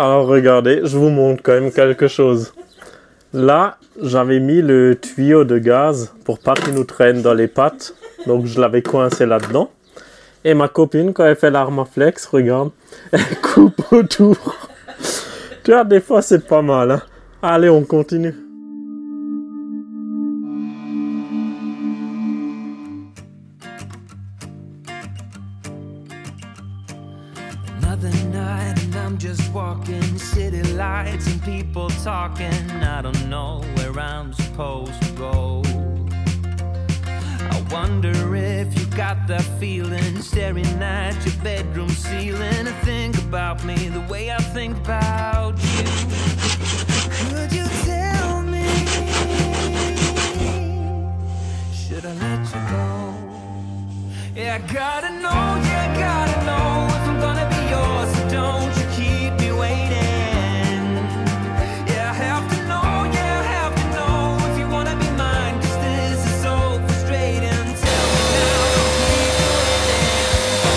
Alors regardez, je vous montre quand même quelque chose. Là, j'avais mis le tuyau de gaz pour pas qu'il nous traîne dans les pattes. Donc je l'avais coincé là-dedans. Et ma copine, quand elle fait l'Armaflex, regarde, elle coupe autour. Tu vois, des fois c'est pas mal. Hein. Allez, on continue. Another night and I'm just walking, city lights and people talking. I don't know where I'm supposed to go. I wonder if you got that feeling, staring at your bedroom ceiling. And think about me the way I think about you. Could you tell me, should I let you go? Yeah, I gotta know, yeah, I gotta know if I'm gonna be yours, so don't you keep me waiting. Yeah, I have to know, yeah, I have to know if you wanna be mine, 'cause this is so frustrating. Tell me now, don't keep me waiting.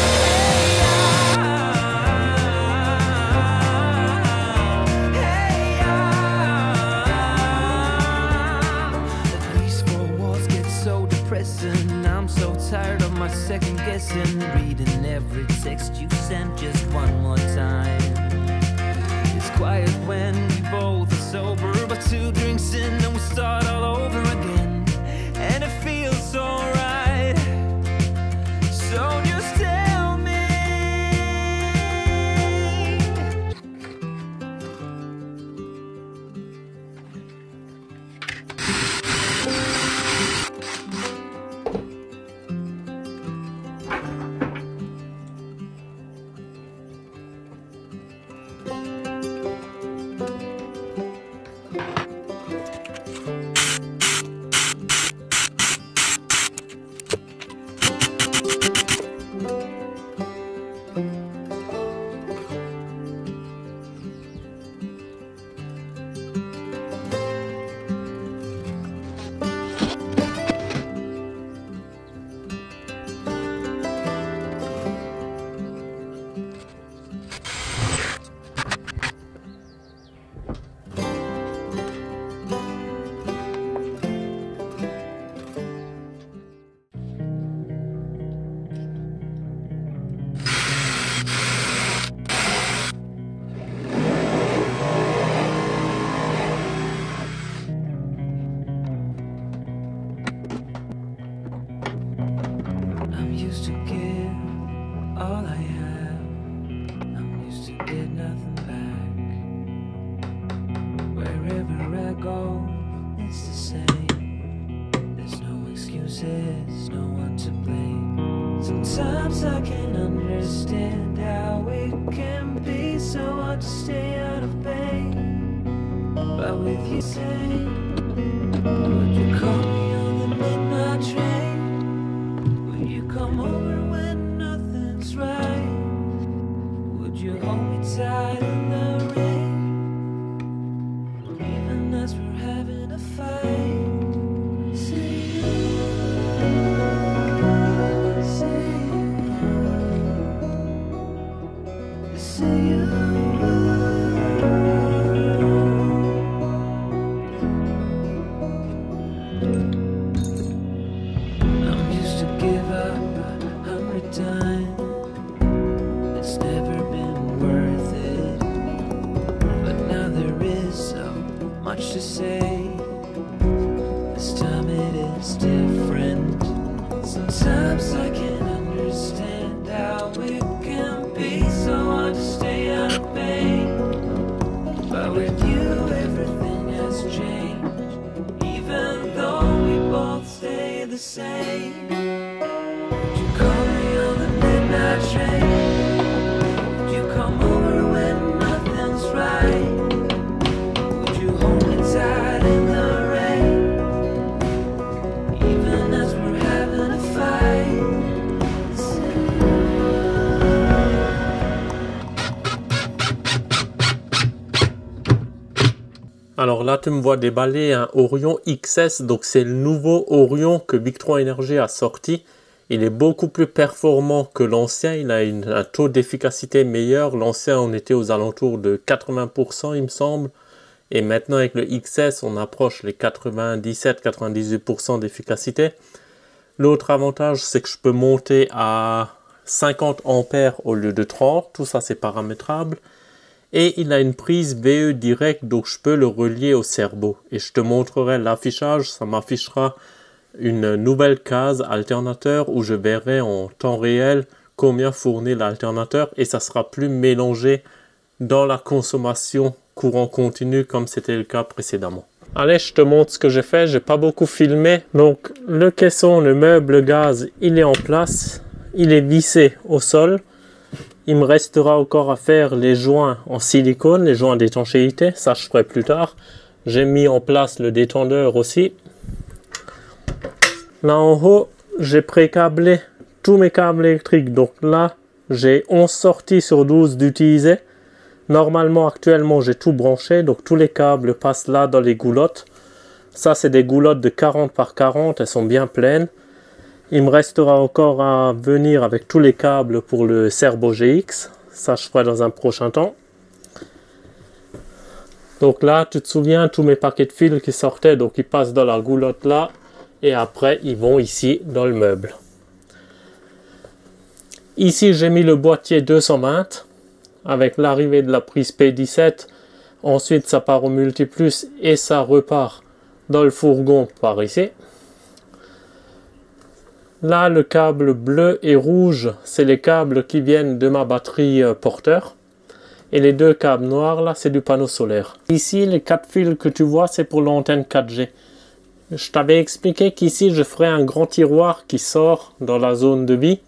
These four walls get so depressing. I'm so tired of my second guessing, reading every text you sent just one more time. It's quiet when we both are sober, but 2 drinks in and we start all over again, and it feels so right. So just tell me. I'm used to give all I have. I'm used to get nothing back. Wherever I go, it's the same. There's no excuses, no one to blame. Sometimes I can understand how it can be so hard to stay out of pain. But with you saying, would you call me on the midnight train? You come over when nothing's right. Would you hold me tight in the rain, even as we're having a fight? Say you. I'm used to give up 100 times. It's never been worth it, but now there is so much to say. This time it is different. Sometimes I can understand how it can be so hard to stay out of pain. But with you everything has changed, even though we both stay the same. Would you call me on the midnight train? Would you come over when nothing's right? Would you hold me tight in the rain, even as we're having a fight? Alors là, tu me vois déballer un Orion XS, donc c'est le nouveau Orion que Big 3 Energy a sorti. Il est beaucoup plus performant que l'ancien, il a un taux d'efficacité meilleur. L'ancien, on était aux alentours de 80%, il me semble. Et maintenant, avec le XS, on approche les 97-98% d'efficacité. L'autre avantage, c'est que je peux monter à 50 ampères au lieu de 30. Tout ça, c'est paramétrable. Et il a une prise VE direct, donc je peux le relier au cerveau. Et je te montrerai l'affichage, ça m'affichera une nouvelle case alternateur où je verrai en temps réel combien fournit l'alternateur et ça sera plus mélangé dans la consommation courant continu comme c'était le cas précédemment. Allez, je te montre ce que j'ai fait, j'ai pas beaucoup filmé. Donc le caisson, le meuble gaz, il est en place, il est vissé au sol. Il me restera encore à faire les joints en silicone, les joints d'étanchéité, ça je ferai plus tard. J'ai mis en place le détendeur aussi. Là en haut, j'ai pré-câblé tous mes câbles électriques. Donc là, j'ai 11 sorties sur 12 d'utiliser. Normalement, actuellement, j'ai tout branché. Donc tous les câbles passent là dans les goulottes. Ça, c'est des goulottes de 40 par 40. Elles sont bien pleines. Il me restera encore à venir avec tous les câbles pour le Cerbo GX. Ça, je ferai dans un prochain temps. Donc là, tu te souviens, tous mes paquets de fils qui sortaient. Donc ils passent dans la goulotte là. Et après, ils vont ici, dans le meuble. Ici, j'ai mis le boîtier 220 avec l'arrivée de la prise P17. Ensuite, ça part au multiplus et ça repart dans le fourgon par ici. Là, le câble bleu et rouge, c'est les câbles qui viennent de ma batterie porteur. Et les deux câbles noirs, là, c'est du panneau solaire. Ici, les 4 fils que tu vois, c'est pour l'antenne 4G. Je t'avais expliqué qu'ici, je ferai un grand tiroir qui sort dans la zone de vie.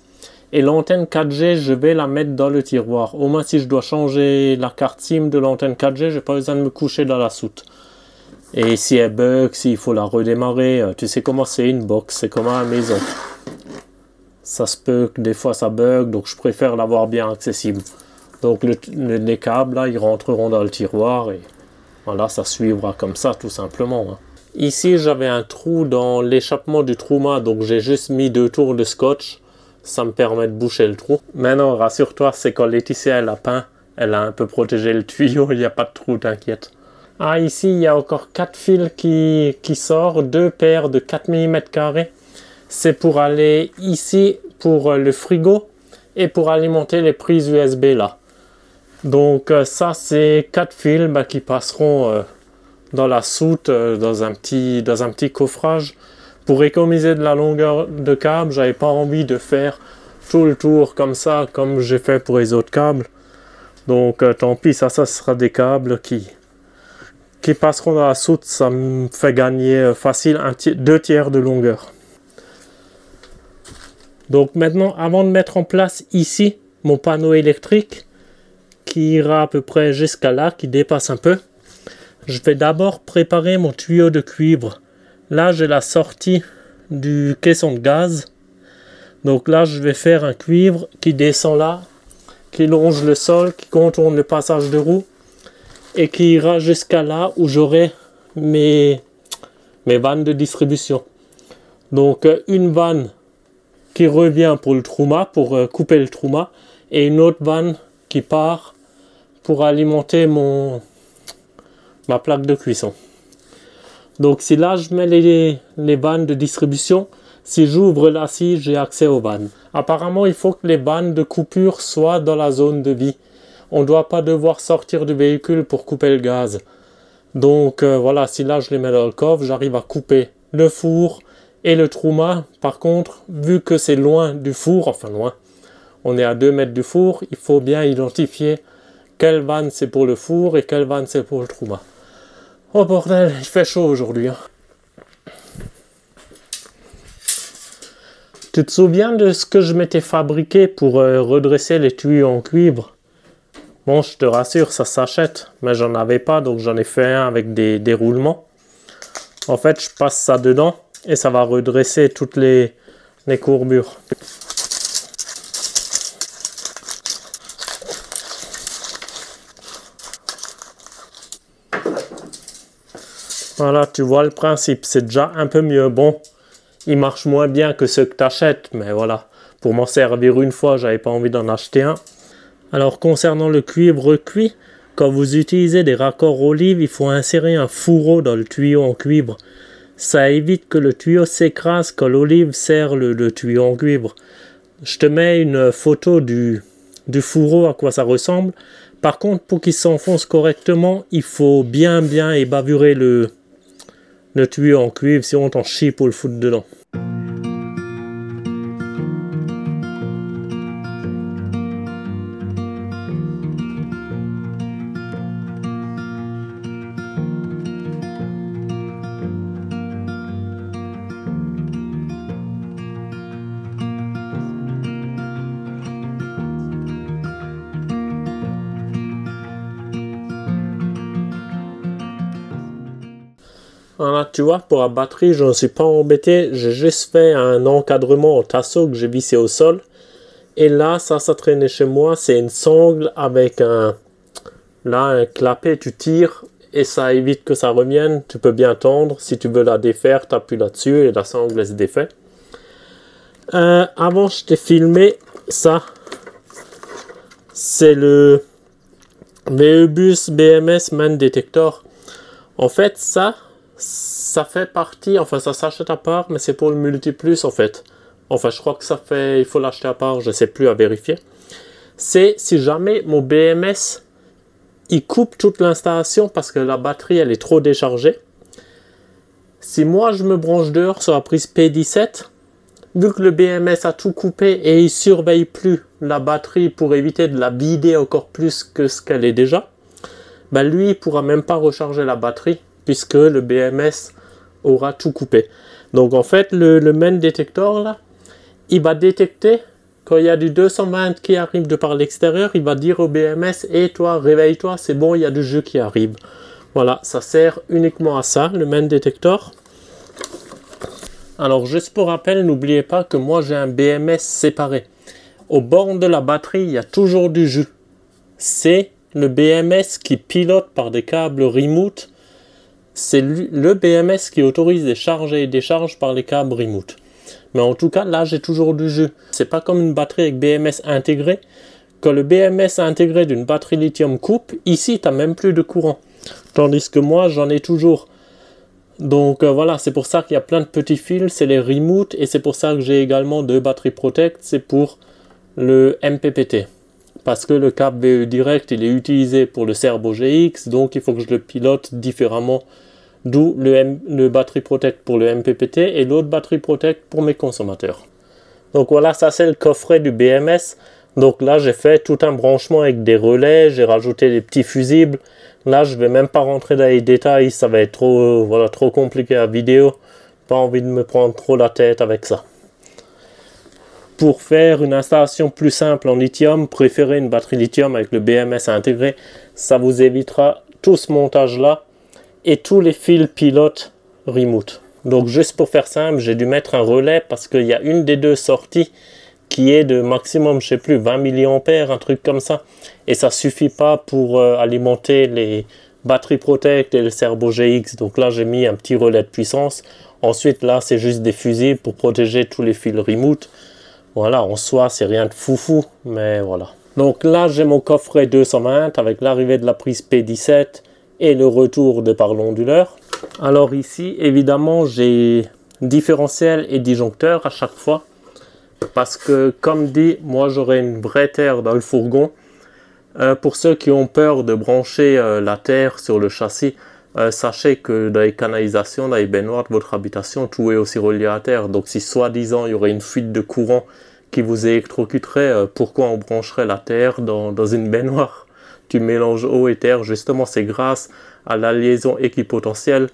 Et l'antenne 4G, je vais la mettre dans le tiroir. Au moins, si je dois changer la carte SIM de l'antenne 4G, je n'ai pas besoin de me coucher dans la soute. Et si elle bug, s'il faut la redémarrer, tu sais comment c'est une box, c'est comme à la maison. Ça se peut que des fois ça bug, donc je préfère l'avoir bien accessible. Donc les câbles, là, ils rentreront dans le tiroir et voilà, ça suivra comme ça, tout simplement. Hein. Ici, j'avais un trou dans l'échappement du Truma, donc j'ai juste mis 2 tours de scotch. Ça me permet de boucher le trou. Maintenant, rassure-toi, c'est quand Laetitia elle a peint, elle a un peu protégé le tuyau, il n'y a pas de trou, t'inquiète. Ah, ici, il y a encore 4 fils qui sortent, 2 paires de 4 mm carrés. C'est pour aller ici, pour le frigo, et pour alimenter les prises USB là. Donc ça, c'est 4 fils qui passeront dans la soute, dans un petit coffrage. Pour économiser de la longueur de câble, j'avais pas envie de faire tout le tour comme ça, comme j'ai fait pour les autres câbles. Donc tant pis, ça sera des câbles qui passeront dans la soute. Ça me fait gagner facile 2 tiers de longueur. Donc maintenant, avant de mettre en place ici mon panneau électrique, qui ira à peu près jusqu'à là, qui dépasse un peu, je vais d'abord préparer mon tuyau de cuivre. Là, j'ai la sortie du caisson de gaz. Donc là, je vais faire un cuivre qui descend là, qui longe le sol, qui contourne le passage de roue et qui ira jusqu'à là où j'aurai mes vannes de distribution. Donc une vanne qui revient pour le Truma, pour couper le Truma, et une autre vanne qui part pour alimenter ma plaque de cuisson. Donc si là je mets les vannes de distribution, si j'ouvre la scie, j'ai accès aux vannes. Apparemment, il faut que les vannes de coupure soient dans la zone de vie. On ne doit pas devoir sortir du véhicule pour couper le gaz. Donc voilà, si là je les mets dans le coffre, j'arrive à couper le four et le Truma. Par contre, vu que c'est loin du four, enfin loin, on est à 2 mètres du four, il faut bien identifier quelle vanne c'est pour le four et quelle vanne c'est pour le Truma. Oh bordel, il fait chaud aujourd'hui. Hein. Tu te souviens de ce que je m'étais fabriqué pour redresser les tuyaux en cuivre? Bon, je te rassure, ça s'achète, mais j'en avais pas, donc j'en ai fait un avec des déroulements. En fait, je passe ça dedans et ça va redresser toutes les courbures. Voilà, tu vois le principe, c'est déjà un peu mieux. Bon, Il marche moins bien que ceux que tu achètes, mais voilà. Pour m'en servir une fois, j'avais pas envie d'en acheter un. Alors concernant le cuivre cuit, quand vous utilisez des raccords olive, il faut insérer un fourreau dans le tuyau en cuivre. Ça évite que le tuyau s'écrase quand l'olive serre le tuyau en cuivre. Je te mets une photo du fourreau, à quoi ça ressemble. Par contre, pour qu'il s'enfonce correctement, il faut bien ébavurer le tuyau en cuivre, sinon on t'en chie pour le foutre dedans. Voilà, tu vois, pour la batterie, je ne suis pas embêté. J'ai juste fait un encadrement en tasseau que j'ai vissé au sol. Et là, ça traînait chez moi. C'est une sangle avec un clapet. Tu tires et ça évite que ça revienne. Tu peux bien tendre. Si tu veux la défaire, tu appuies là-dessus et la sangle elle se défait. Avant, je t'ai filmé ça. C'est le VEBUS BMS Main Detector. En fait, ça fait partie, enfin ça s'achète à part, mais c'est pour le multiplus en fait. Enfin je crois que il faut l'acheter à part, je sais plus, à vérifier. C'est si jamais mon BMS, il coupe toute l'installation parce que la batterie elle est trop déchargée. Si moi je me branche dehors sur la prise P17, vu que le BMS a tout coupé et il surveille plus la batterie pour éviter de la vider encore plus que ce qu'elle est déjà, ben lui il pourra même pas recharger la batterie, puisque le BMS aura tout coupé. Donc en fait, le main detector, là, il va détecter quand il y a du 220 qui arrive de par l'extérieur, il va dire au BMS, et toi, réveille-toi, c'est bon, il y a du jus qui arrive. Voilà, ça sert uniquement à ça, le main detector. Alors juste pour rappel, n'oubliez pas que moi j'ai un BMS séparé. Au bord de la batterie, il y a toujours du jus. C'est le BMS qui pilote par des câbles remote. C'est le BMS qui autorise les charges et les décharges par les câbles remote. Mais en tout cas, là, j'ai toujours du jus. C'est pas comme une batterie avec BMS intégré. Quand le BMS intégré d'une batterie lithium coupe, ici, tu n'as même plus de courant. Tandis que moi, j'en ai toujours. Donc voilà, c'est pour ça qu'il y a plein de petits fils, c'est les remote. Et c'est pour ça que j'ai également 2 batteries Protect. C'est pour le MPPT. Parce que le câble VE direct, il est utilisé pour le Cerbo GX, donc il faut que je le pilote différemment. D'où le batterie Protect pour le MPPT et l'autre batterie Protect pour mes consommateurs. Donc voilà, ça c'est le coffret du BMS. Donc là, j'ai fait tout un branchement avec des relais, j'ai rajouté des petits fusibles. Là, je vais même pas rentrer dans les détails, ça va être trop compliqué à vidéo. Pas envie de me prendre trop la tête avec ça. Pour faire une installation plus simple en lithium, préférez une batterie lithium avec le BMS intégré. Ça vous évitera tout ce montage-là et tous les fils pilotes remote. Donc juste pour faire simple, j'ai dû mettre un relais parce qu'il y a une des 2 sorties qui est de maximum, je sais plus, 20 mA, un truc comme ça. Et ça suffit pas pour alimenter les batteries Protect et le Cerbo GX. Donc là, j'ai mis un petit relais de puissance. Ensuite, là, c'est juste des fusibles pour protéger tous les fils remote. Voilà, en soi, c'est rien de foufou, mais voilà. Donc là, j'ai mon coffret 220 avec l'arrivée de la prise P17 et le retour de par l'onduleur. Alors ici, évidemment, j'ai différentiel et disjoncteur à chaque fois. Parce que, comme dit, moi, j'aurai une vraie terre dans le fourgon. Pour ceux qui ont peur de brancher la terre sur le châssis, sachez que dans les canalisations, dans les baignoires de votre habitation, tout est aussi relié à terre. Donc si soi-disant il y aurait une fuite de courant qui vous électrocuterait, pourquoi on brancherait la terre dans une baignoire? Tu mélanges eau et terre, justement c'est grâce à la liaison équipotentielle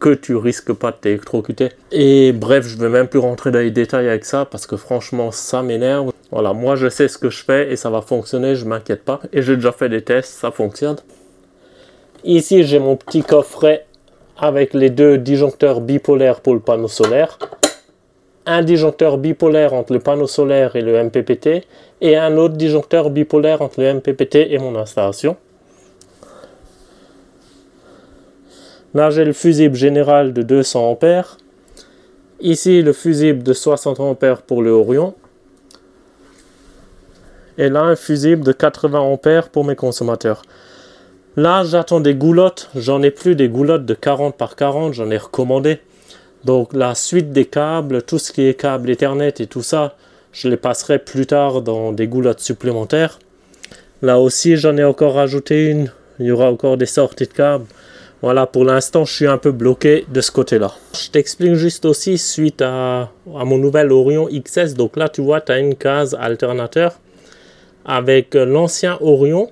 que tu risques pas de t'électrocuter. Et bref, je vais même plus rentrer dans les détails avec ça parce que franchement ça m'énerve. Voilà, moi je sais ce que je fais et ça va fonctionner, je m'inquiète pas. Et j'ai déjà fait des tests, ça fonctionne. Ici, j'ai mon petit coffret avec les 2 disjoncteurs bipolaires pour le panneau solaire. Un disjoncteur bipolaire entre le panneau solaire et le MPPT. Et un autre disjoncteur bipolaire entre le MPPT et mon installation. Là, j'ai le fusible général de 200 A. Ici, le fusible de 60 ampères pour le Orion. Et là, un fusible de 80 ampères pour mes consommateurs. Là, j'attends des goulottes. J'en ai plus des goulottes de 40 par 40. J'en ai recommandé. Donc, la suite des câbles, tout ce qui est câble Ethernet et tout ça, je les passerai plus tard dans des goulottes supplémentaires. Là aussi, j'en ai encore rajouté une. Il y aura encore des sorties de câbles. Voilà, pour l'instant, je suis un peu bloqué de ce côté-là. Je t'explique juste aussi, suite à mon nouvel Orion XS. Donc là, tu vois, tu as une case alternateur avec l'ancien Orion.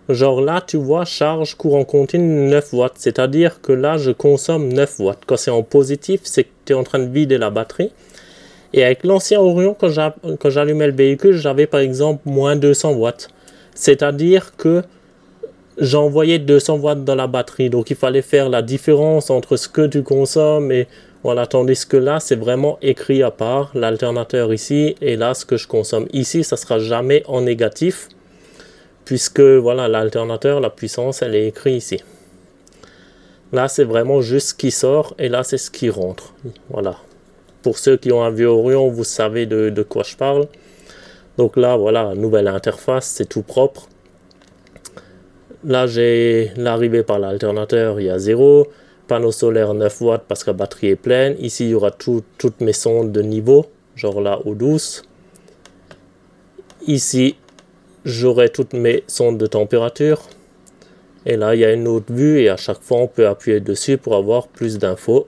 Genre là, tu vois, charge courant continu 9 watts. C'est-à-dire que là, je consomme 9 watts. Quand c'est en positif, c'est que tu es en train de vider la batterie. Et avec l'ancien Orion, quand j'allumais le véhicule, j'avais par exemple moins 200 watts. C'est-à-dire que j'envoyais 200 watts dans la batterie. Donc il fallait faire la différence entre ce que tu consommes et voilà. Tandis que là, c'est vraiment écrit à part. L'alternateur ici et là, ce que je consomme. Ici, ça sera jamais en négatif. Puisque voilà, l'alternateur, la puissance, elle est écrite ici. Là, c'est vraiment juste ce qui sort et là, c'est ce qui rentre. Voilà. Pour ceux qui ont un vieux Orion, vous savez de quoi je parle. Donc là, voilà, nouvelle interface, c'est tout propre. Là, j'ai l'arrivée par l'alternateur, il y a 0. Panneau solaire 9 watts parce que la batterie est pleine. Ici, il y aura toutes mes sondes de niveau, genre là, eau douce. Ici, j'aurai toutes mes sondes de température. Et là, il y a une autre vue et à chaque fois, on peut appuyer dessus pour avoir plus d'infos.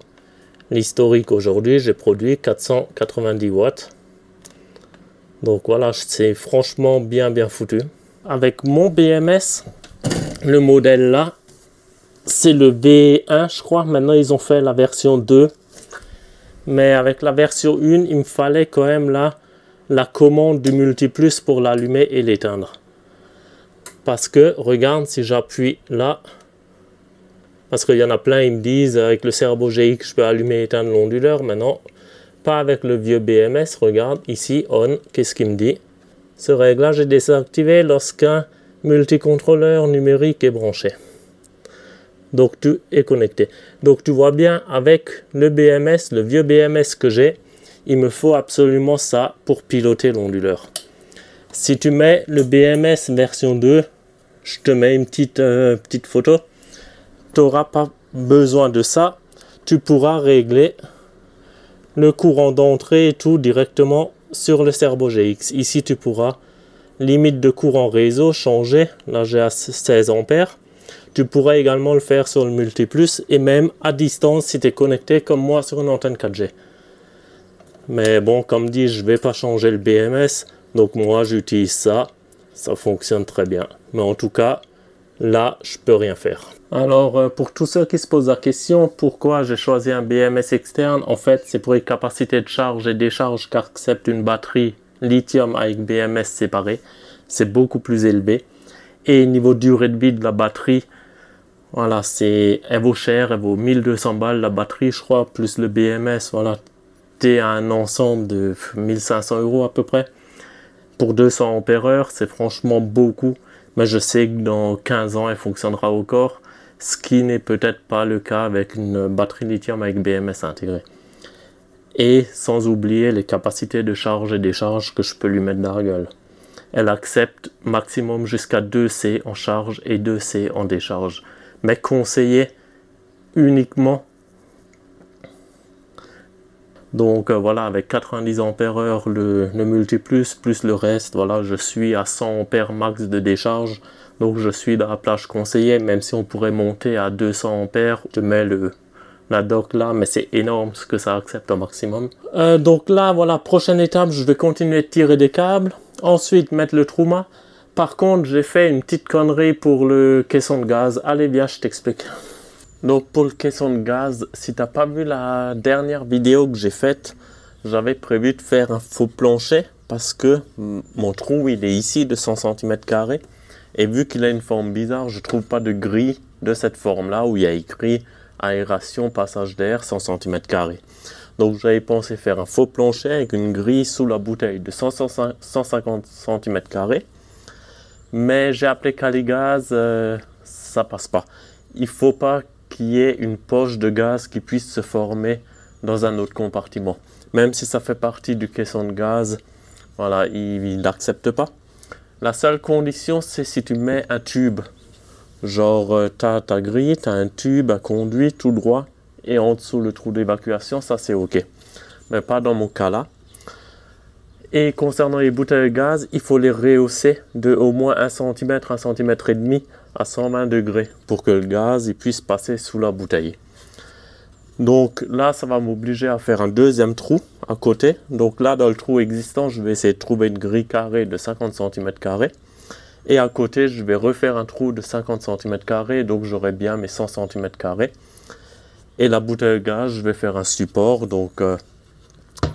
L'historique aujourd'hui, j'ai produit 490 watts. Donc voilà, c'est franchement bien foutu. Avec mon BMS, le modèle là, c'est le V1 je crois. Maintenant ils ont fait la version 2. Mais avec la version 1, il me fallait quand même là la commande du multiplus pour l'allumer et l'éteindre. Parce que regarde, si j'appuie là, parce qu'il y en a plein, ils me disent avec le Cerbo GX je peux allumer et éteindre l'onduleur. Maintenant, pas avec le vieux BMS. Regarde ici, on, qu'est-ce qu'il me dit? Ce réglage est désactivé lorsqu'un multicontrôleur numérique est branché. Donc tu es connecté. Donc tu vois bien, avec le BMS, le vieux BMS que j'ai, il me faut absolument ça pour piloter l'onduleur. Si tu mets le BMS version 2, je te mets une petite photo, tu n'auras pas besoin de ça. Tu pourras régler le courant d'entrée et tout directement sur le Cerbo GX. Ici, tu pourras limite de courant réseau changer. Là, j'ai à 16 ampères. Tu pourras également le faire sur le multiplus et même à distance si tu es connecté comme moi sur une antenne 4G. Mais bon, comme dit, je ne vais pas changer le BMS. Donc moi, j'utilise ça. Ça fonctionne très bien. Mais en tout cas, là, je peux rien faire. Alors, pour tous ceux qui se posent la question, pourquoi j'ai choisi un BMS externe? En fait, c'est pour les capacités de charge et décharge qu'accepte une batterie lithium avec BMS séparé. C'est beaucoup plus élevé. Et niveau durée de vie de la batterie, voilà, elle vaut cher, elle vaut 1200 balles la batterie, je crois, plus le BMS. Voilà, t'es à un ensemble de 1500 € à peu près. Pour 200 ampères-heure, c'est franchement beaucoup. Mais je sais que dans 15 ans, elle fonctionnera encore. Ce qui n'est peut-être pas le cas avec une batterie lithium avec BMS intégrée. Et sans oublier les capacités de charge et décharge que je peux lui mettre dans la gueule. Elle accepte maximum jusqu'à 2C en charge et 2C en décharge. Mais conseillé uniquement. Donc voilà, avec 90 ampères-heure le multiplus plus le reste, voilà, je suis à 100 ampères max de décharge. Donc je suis dans la plage conseillée, même si on pourrait monter à 200 ampères. Je mets la dock là, mais c'est énorme ce que ça accepte au maximum. Donc là, voilà, prochaine étape, je vais continuer de tirer des câbles. Ensuite, mettre le Truma. Par contre, j'ai fait une petite connerie pour le caisson de gaz. Allez, viens, je t'explique. Donc pour le caisson de gaz, si tu n'as pas vu la dernière vidéo que j'ai faite, j'avais prévu de faire un faux plancher parce que mon trou, il est ici de 100 cm². Et vu qu'il a une forme bizarre, je ne trouve pas de grille de cette forme-là où il y a écrit aération, passage d'air, 100 cm². Donc j'avais pensé faire un faux plancher avec une grille sous la bouteille de 150 cm². Mais j'ai appelé Caligaz, ça passe pas. Il faut pas qu'il y ait une poche de gaz qui puisse se former dans un autre compartiment. Même si ça fait partie du caisson de gaz, voilà, il n'accepte pas. La seule condition, c'est si tu mets un tube. Genre, tu as ta grille, tu as un tube, un conduit tout droit, et en dessous le trou d'évacuation, ça c'est ok. Mais pas dans mon cas là. Et concernant les bouteilles de gaz, il faut les rehausser de au moins 1 cm, 1 cm et demi à 120 degrés pour que le gaz il puisse passer sous la bouteille. Donc là, ça va m'obliger à faire un deuxième trou à côté. Donc là, dans le trou existant, je vais essayer de trouver une grille carrée de 50 cm². Et à côté, je vais refaire un trou de 50 cm². Donc j'aurai bien mes 100 cm². Et la bouteille de gaz, je vais faire un support. Donc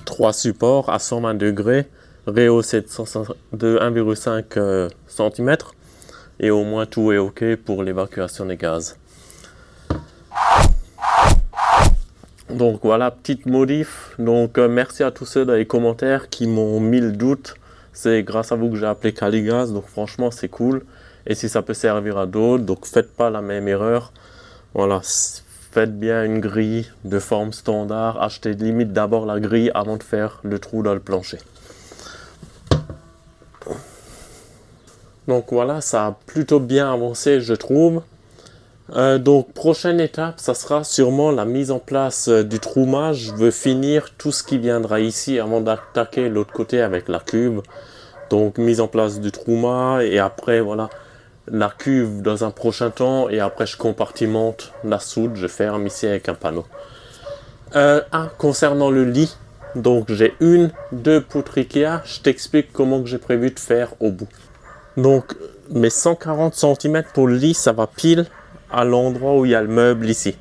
3 supports à 120 degrés, rehaussé de 1,5 cm. Et au moins tout est ok pour l'évacuation des gaz. Donc voilà, petite modif. Donc merci à tous ceux dans les commentaires qui m'ont mis le doute. C'est grâce à vous que j'ai appelé Caligaz. Donc franchement c'est cool. Et si ça peut servir à d'autres, donc faites pas la même erreur. Voilà, faites bien une grille de forme standard. Achetez limite d'abord la grille avant de faire le trou dans le plancher. Donc voilà, ça a plutôt bien avancé je trouve. Donc prochaine étape, ça sera sûrement la mise en place du troumage. Je veux finir tout ce qui viendra ici avant d'attaquer l'autre côté avec la cuve. Donc mise en place du trouma et après voilà la cuve dans un prochain temps et après je compartimente la soude, je ferme ici avec un panneau. Concernant le lit, donc j'ai 2 poutres Ikea, je t'explique comment que j'ai prévu de faire au bout. Donc mes 140 cm pour le lit, ça va pile à l'endroit où il y a le meuble ici.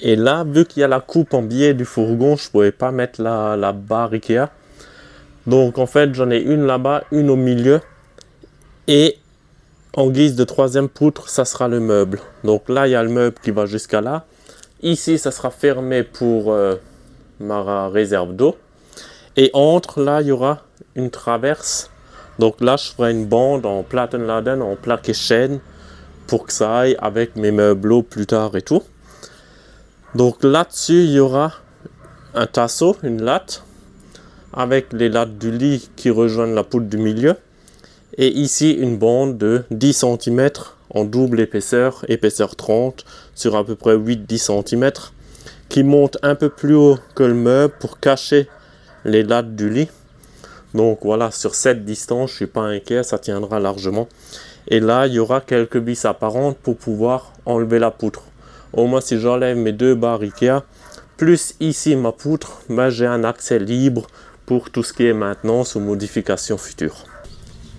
Et là, vu qu'il y a la coupe en biais du fourgon, je ne pouvais pas mettre la barre Ikea. Donc en fait, j'en ai une là-bas, une au milieu. Et en guise de 3e poutre, ça sera le meuble. Donc là, il y a le meuble qui va jusqu'à là. Ici, ça sera fermé pour ma réserve d'eau. Et entre, là, il y aura une traverse. Donc là, je ferai une bande en Plattenladen, en plaque et chaîne, pour que ça aille avec mes meubles plus tard et tout. Donc là-dessus, il y aura un tasseau, une latte, avec les lattes du lit qui rejoignent la poutre du milieu. Et ici, une bande de 10 cm en double épaisseur, épaisseur 30, sur à peu près 8-10 cm, qui monte un peu plus haut que le meuble pour cacher les lattes du lit. Donc voilà, sur cette distance, je ne suis pas inquiet, ça tiendra largement. Et là, il y aura quelques vis apparentes pour pouvoir enlever la poutre. Au moins, si j'enlève mes 2 barres Ikea, plus ici ma poutre, ben, j'ai un accès libre pour tout ce qui est maintenance ou modification future.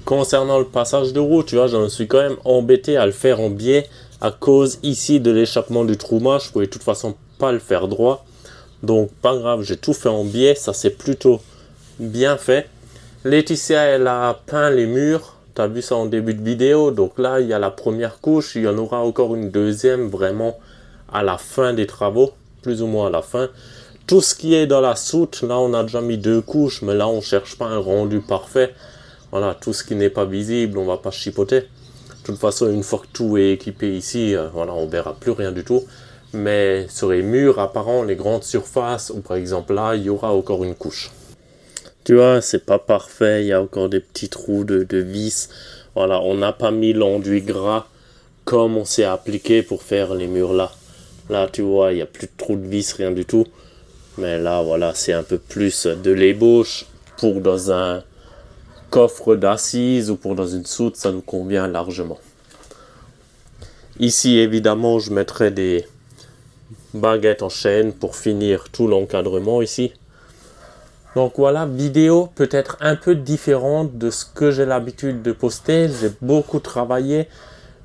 Concernant le passage de roue, tu vois, j'en suis quand même embêté à le faire en biais à cause ici de l'échappement du troumage. Je pouvais de toute façon pas le faire droit. Donc, pas grave, j'ai tout fait en biais. Ça, c'est plutôt bien fait. Laetitia, elle a peint les murs. Tu as vu ça en début de vidéo. Donc là, il y a la première couche. Il y en aura encore une deuxième vraiment à la fin des travaux. Plus ou moins à la fin. Tout ce qui est dans la soute, là, on a déjà mis 2 couches. Mais là, on ne cherche pas un rendu parfait. Voilà, tout ce qui n'est pas visible, on ne va pas chipoter. De toute façon, une fois que tout est équipé ici, voilà, on ne verra plus rien du tout. Mais sur les murs apparents, les grandes surfaces, ou par exemple là, il y aura encore une couche. Tu vois, c'est pas parfait, il y a encore des petits trous de vis. Voilà, on n'a pas mis l'enduit gras comme on s'est appliqué pour faire les murs là. Là, tu vois, il n'y a plus de trous de vis, rien du tout. Mais là, voilà, c'est un peu plus de l'ébauche pour dans un coffre d'assises ou pour dans une soute, ça nous convient largement. Ici, évidemment, je mettrai des baguettes en chaîne pour finir tout l'encadrement ici. Donc voilà, vidéo peut-être un peu différente de ce que j'ai l'habitude de poster. J'ai beaucoup travaillé,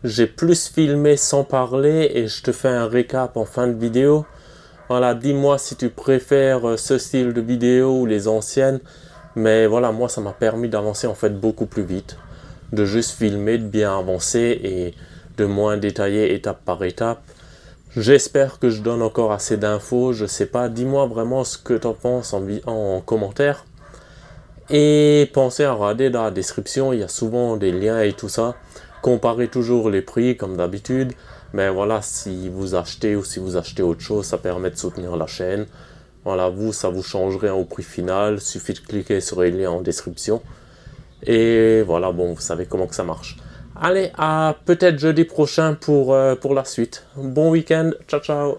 j'ai plus filmé sans parler et je te fais un récap en fin de vidéo. Voilà, dis-moi si tu préfères ce style de vidéo ou les anciennes. Mais voilà, moi ça m'a permis d'avancer en fait beaucoup plus vite. De juste filmer, de bien avancer et de moins détailler étape par étape. J'espère que je donne encore assez d'infos, je sais pas. Dis-moi vraiment ce que tu en penses en commentaire. Et pensez à regarder dans la description, il y a souvent des liens et tout ça. Comparez toujours les prix comme d'habitude. Mais voilà, si vous achetez ou si vous achetez autre chose, ça permet de soutenir la chaîne. Voilà, vous, ça vous change rien au prix final. Suffit de cliquer sur les liens en description. Et voilà, bon, vous savez comment que ça marche. Allez, à peut-être jeudi prochain pour la suite. Bon week-end, ciao ciao.